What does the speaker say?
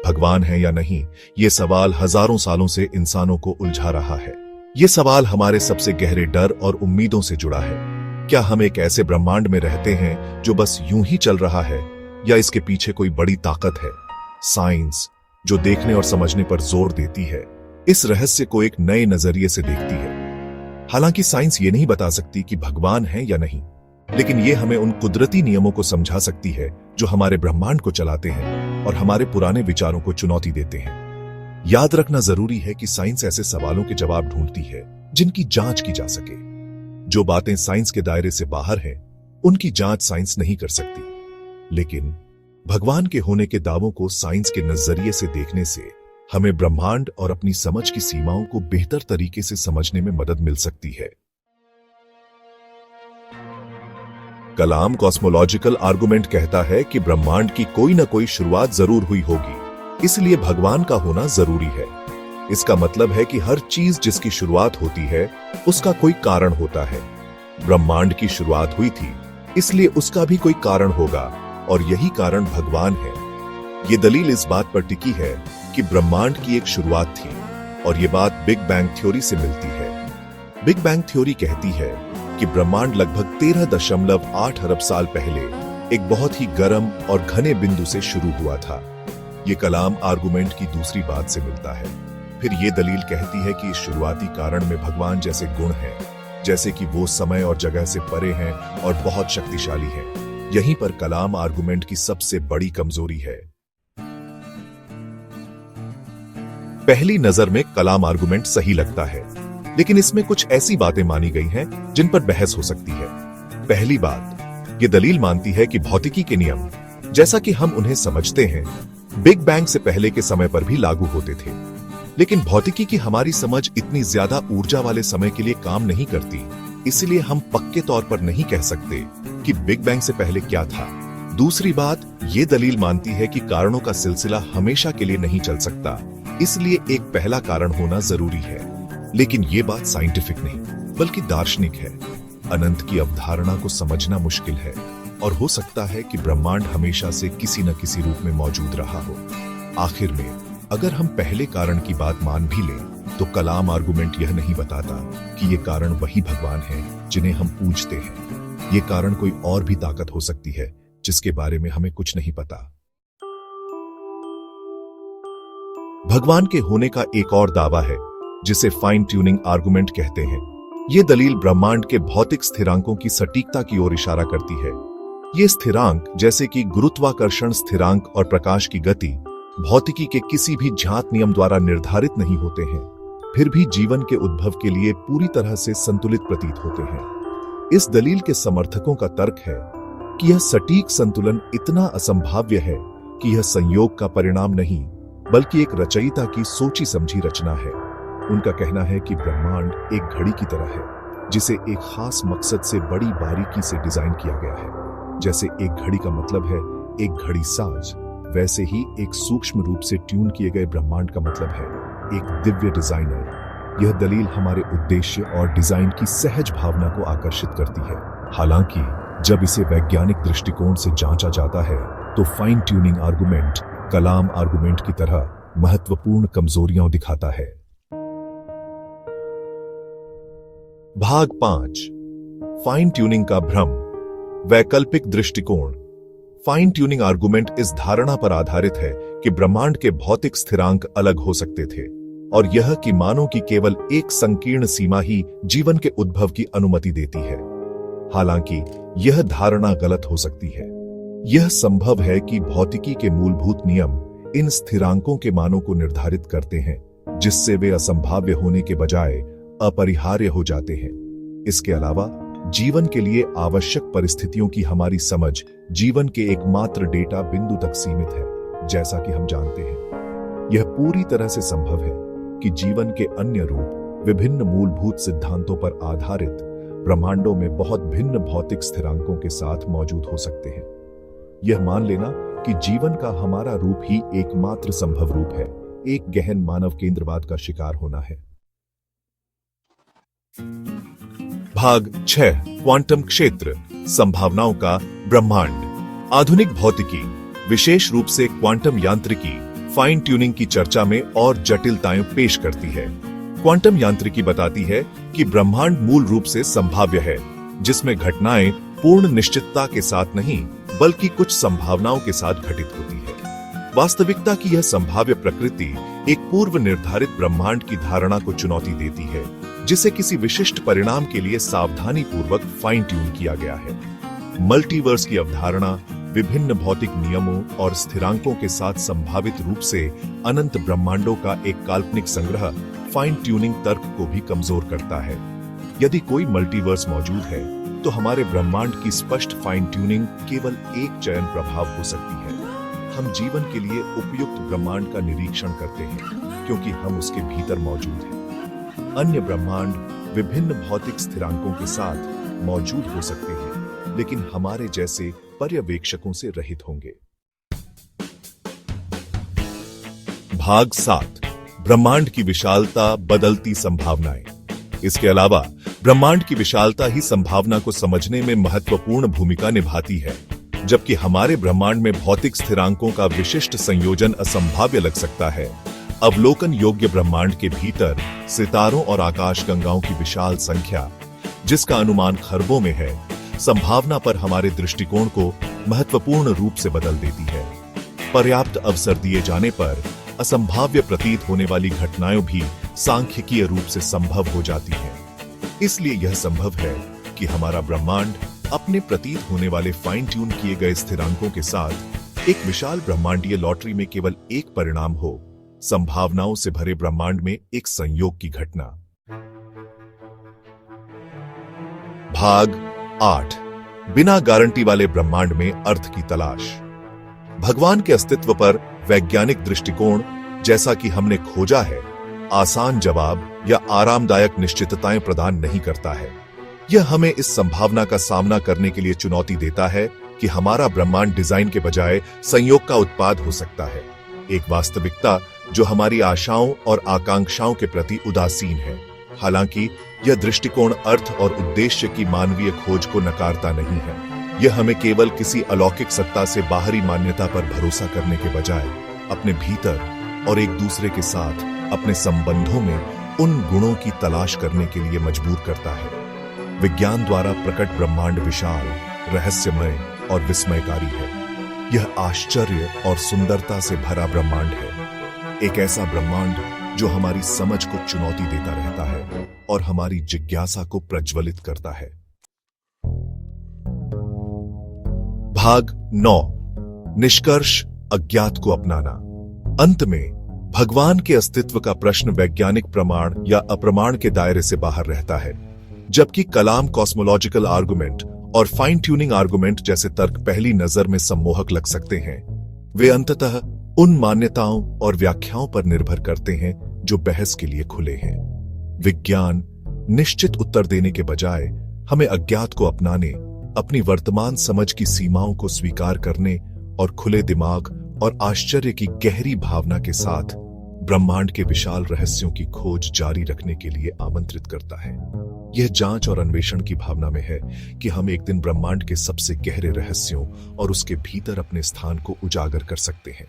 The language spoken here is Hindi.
भगवान है या नहीं, ये सवाल हजारों सालों से इंसानों को उलझा रहा है। ये सवाल हमारे सबसे गहरे डर और उम्मीदों से जुड़ा है। क्या हम एक ऐसे ब्रह्मांड में रहते हैं जो बस यूं ही चल रहा है, या इसके पीछे कोई बड़ी ताकत है, साइंस, जो देखने और समझने पर जोर देती है, इस रहस्य को एक नए नजरिए से देखती है। हालांकि साइंस ये नहीं बता सकती कि भगवान है या नहीं, लेकिन ये हमें उन कुदरती नियमों को समझा सकती है जो हमारे ब्रह्मांड को चलाते हैं और हमारे पुराने विचारों को चुनौती देते हैं। याद रखना जरूरी है कि साइंस ऐसे सवालों के जवाब ढूंढती है जिनकी जांच की जा सके। जो बातें साइंस के दायरे से बाहर हैं, उनकी जांच साइंस नहीं कर सकती। लेकिन भगवान के होने के दावों को साइंस के नजरिए से देखने से हमें ब्रह्मांड और अपनी समझ की सीमाओं को बेहतर तरीके से समझने में मदद मिल सकती है। कलाम कॉस्मोलॉजिकल आर्गुमेंट कहता है कि ब्रह्मांड की कोई न कोई शुरुआत जरूर हुई होगी, इसलिए भगवान का होना जरूरी है। इसका मतलब है कि हर चीज जिसकी शुरुआत होती है, उसका कोई कारण होता है। ब्रह्मांड की शुरुआत हुई थी, इसलिए उसका भी कोई कारण होगा, और यही कारण भगवान है। ये दलील इस बात पर टिकी है कि ब्रह्मांड की एक शुरुआत थी, और ये बात बिग बैंग थ्योरी से मिलती है। बिग बैंग थ्योरी कहती है कि ब्रह्मांड लगभग 13.8 अरब साल पहले एक बहुत ही गर्म और घने बिंदु से शुरू हुआ था। ये कलाम आर्गुमेंट की दूसरी बात से मिलता है। फिर ये दलील कहती है कि इस शुरुआती कारण में भगवान जैसे गुण हैं, जैसे कि वो समय और जगह से परे हैं और बहुत शक्तिशाली हैं। यहीं पर कलाम आर्गुमेंट की सबसे बड़ी कमजोरी है। पहली नजर में कलाम आर्गुमेंट सही लगता है, लेकिन इसमें कुछ ऐसी बातें मानी गई हैं जिन पर बहस हो सकती है। पहली बात, ये दलील मानती है कि भौतिकी के नियम, जैसा कि हम उन्हें समझते हैं, बिग बैंग से पहले के समय पर भी लागू होते थे। लेकिन भौतिकी की हमारी समझ इतनी ज्यादा ऊर्जा वाले समय के लिए काम नहीं करती, इसलिए हम पक्के तौर पर नहीं कह सकते कि बिग बैंग से पहले क्या था। दूसरी बात, ये दलील मानती है कि कारणों का सिलसिला हमेशा के लिए नहीं चल सकता, इसलिए एक पहला कारण होना जरूरी है। लेकिन ये बात साइंटिफिक नहीं, बल्कि दार्शनिक है। अनंत की अवधारणा को समझना मुश्किल है, और हो सकता है कि ब्रह्मांड हमेशा से किसी न किसी रूप में मौजूद रहा हो। आखिर में, अगर हम पहले कारण की बात मान भी लें, तो कलाम आर्गुमेंट यह नहीं बताता कि ये कारण वही भगवान हैं जिन्हें हम पूजते हैं। ये कारण कोई और भी ताकत हो सकती है जिसके बारे में हमें कुछ नहीं पता। भगवान के होने का एक और दावा है, जिसे फाइन ट्यूनिंग आर्गुमेंट कहते हैं। ये दलील ब्रह्मांड के भौतिक स्थिरांकों की सटीकता की ओर इशारा करती है। ये स्थिरांक, जैसे कि गुरुत्वाकर्षण स्थिरांक और प्रकाश की गति, भौतिकी के किसी भी ज्ञात नियम द्वारा निर्धारित नहीं होते हैं, फिर भी जीवन के उद्भव के लिए पूरी तरह से संतुलित प्रतीत होते हैं। इस दलील के समर्थकों का तर्क है कि यह सटीक संतुलन इतना असंभाव्य है कि यह संयोग का परिणाम नहीं, बल्कि एक रचयिता की सोची समझी रचना है। उनका कहना है कि ब्रह्मांड एक घड़ी की तरह है, जिसे एक खास मकसद से बड़ी बारीकी से डिजाइन किया गया है। जैसे एक घड़ी का मतलब है एक घड़ी साज, वैसे ही एक सूक्ष्म रूप से ट्यून किए गए ब्रह्मांड का मतलब है एक दिव्य डिजाइनर। यह दलील हमारे उद्देश्य और डिजाइन की सहज भावना को आकर्षित करती है। हालांकि जब इसे वैज्ञानिक दृष्टिकोण से जांचा जाता है, तो फाइन ट्यूनिंग आर्गुमेंट कलाम आर्गुमेंट की तरह महत्वपूर्ण कमजोरियां दिखाता है। भाग 5, फाइन ट्यूनिंग का भ्रम, वैकल्पिक दृष्टिकोण। फाइन ट्यूनिंग आर्गुमेंट इस धारणा पर आधारित है कि ब्रह्मांड के भौतिक स्थिरांक अलग हो सकते थे, और यह कि मानव की केवल एक संकीर्ण सीमा ही जीवन के उद्भव की अनुमति देती है। हालांकि यह धारणा गलत हो सकती है। यह संभव है कि भौतिकी के मूलभूत नियम इन स्थिरांकों के मानों को निर्धारित करते हैं, जिससे वे असंभाव्य होने के बजाय अपरिहार्य हो जाते हैं। इसके अलावा जीवन के लिए आवश्यक परिस्थितियों की हमारी समझ जीवन के एकमात्र डेटा बिंदु तक सीमित है। जैसा कि हम जानते हैं, यह पूरी तरह से संभव है कि जीवन के अन्य रूप विभिन्न मूलभूत सिद्धांतों पर आधारित ब्रह्मांडों में बहुत भिन्न भौतिक स्थिरांकों के साथ मौजूद हो सकते हैं। यह मान लेना कि जीवन का हमारा रूप ही एकमात्र संभव रूप है, एक गहन मानव केंद्रवाद का शिकार होना है। भाग 6, क्वांटम क्षेत्र, संभावनाओं का ब्रह्मांड। आधुनिक भौतिकी, विशेष रूप से क्वांटम यांत्रिकी, फाइन ट्यूनिंग की चर्चा में और जटिलताएं पेश करती है। क्वांटम यांत्रिकी बताती है कि ब्रह्मांड मूल रूप से संभाव्य है, जिसमें घटनाएं पूर्ण निश्चितता के साथ नहीं बल्कि कुछ संभावनाओं के साथ घटित होती है। वास्तविकता की यह संभाव्य प्रकृति एक पूर्व निर्धारित ब्रह्मांड की धारणा को चुनौती देती है, जिसे किसी विशिष्ट परिणाम के लिए सावधानी पूर्वक फाइन ट्यून किया गया है। मल्टीवर्स की अवधारणा विभिन्न भौतिक नियमों और स्थिरांकों के साथ संभावित रूप से अनंत ब्रह्मांडों का एक काल्पनिक संग्रह फाइन ट्यूनिंग तर्क को भी कमजोर करता है। यदि कोई मल्टीवर्स मौजूद है तो हमारे ब्रह्मांड की स्पष्ट फाइन ट्यूनिंग केवल एक चयन प्रभाव हो सकती है। हम जीवन के लिए उपयुक्त ब्रह्मांड का निरीक्षण करते हैं क्योंकि हम उसके भीतर मौजूद हैं। अन्य ब्रह्मांड विभिन्न भौतिक स्थिरांकों के साथ मौजूद हो सकते हैं, लेकिन हमारे जैसे पर्यवेक्षकों से रहित होंगे। भाग 7, ब्रह्मांड की विशालता, बदलती संभावनाएं। इसके अलावा ब्रह्मांड की विशालता ही संभावना को समझने में महत्वपूर्ण भूमिका निभाती है। जबकि हमारे ब्रह्मांड में भौतिक स्थिरांकों का विशिष्ट संयोजन असंभाव्य लग सकता है, अवलोकन योग्य ब्रह्मांड के भीतर सितारों और आकाशगंगाओं की विशाल संख्या, जिसका अनुमान खरबों में है, संभावना पर हमारे दृष्टिकोण को महत्वपूर्ण रूप से बदल देती है। पर्याप्त अवसर दिए जाने पर असंभाव्य प्रतीत होने वाली घटनाएं भी सांख्यिकीय रूप से संभव हो जाती हैं। इसलिए यह संभव है कि हमारा ब्रह्मांड अपने प्रतीत होने वाले फाइन ट्यून किए गए स्थिरांकों के साथ एक विशाल ब्रह्मांडीय लॉटरी में केवल एक परिणाम हो, संभावनाओं से भरे ब्रह्मांड में एक संयोग की घटना। भाग 8, बिना गारंटी वाले ब्रह्मांड में अर्थ की तलाश। भगवान के अस्तित्व पर वैज्ञानिक दृष्टिकोण, जैसा कि हमने खोजा है, आसान जवाब या आरामदायक निश्चितताएं प्रदान नहीं करता है। यह हमें इस संभावना का सामना करने के लिए चुनौती देता है कि हमारा ब्रह्मांड डिजाइन के बजाय संयोग का उत्पाद हो सकता है, एक वास्तविकता जो हमारी आशाओं और आकांक्षाओं के प्रति उदासीन है। हालांकि यह दृष्टिकोण अर्थ और उद्देश्य की मानवीय खोज को नकारता नहीं है। यह हमें केवल किसी अलौकिक सत्ता से बाहरी मान्यता पर भरोसा करने के बजाय अपने भीतर और एक दूसरे के साथ अपने संबंधों में उन गुणों की तलाश करने के लिए मजबूर करता है। विज्ञान द्वारा प्रकट ब्रह्मांड विशाल, रहस्यमय और विस्मयकारी है। यह आश्चर्य और सुंदरता से भरा ब्रह्मांड है, एक ऐसा ब्रह्मांड जो हमारी समझ को चुनौती देता रहता है और हमारी जिज्ञासा को प्रज्वलित करता है। भाग 9, निष्कर्ष, अज्ञात को अपनाना। अंत में भगवान के अस्तित्व का प्रश्न वैज्ञानिक प्रमाण या अप्रमाण के दायरे से बाहर रहता है। जबकि कलाम कॉस्मोलॉजिकल आर्गुमेंट और फाइन ट्यूनिंग आर्गुमेंट जैसे तर्क पहली नजर में सम्मोहक लग सकते हैं, वे अंततः उन मान्यताओं और व्याख्याओं पर निर्भर करते हैं जो बहस के लिए खुले हैं। विज्ञान निश्चित उत्तर देने के बजाय हमें अज्ञात को अपनाने, अपनी वर्तमान समझ की सीमाओं को स्वीकार करने और खुले दिमाग और आश्चर्य की गहरी भावना के साथ ब्रह्मांड के विशाल रहस्यों की खोज जारी रखने के लिए आमंत्रित करता है। यह जांच और अन्वेषण की भावना में है कि हम एक दिन ब्रह्मांड के सबसे गहरे रहस्यों और उसके भीतर अपने स्थान को उजागर कर सकते हैं।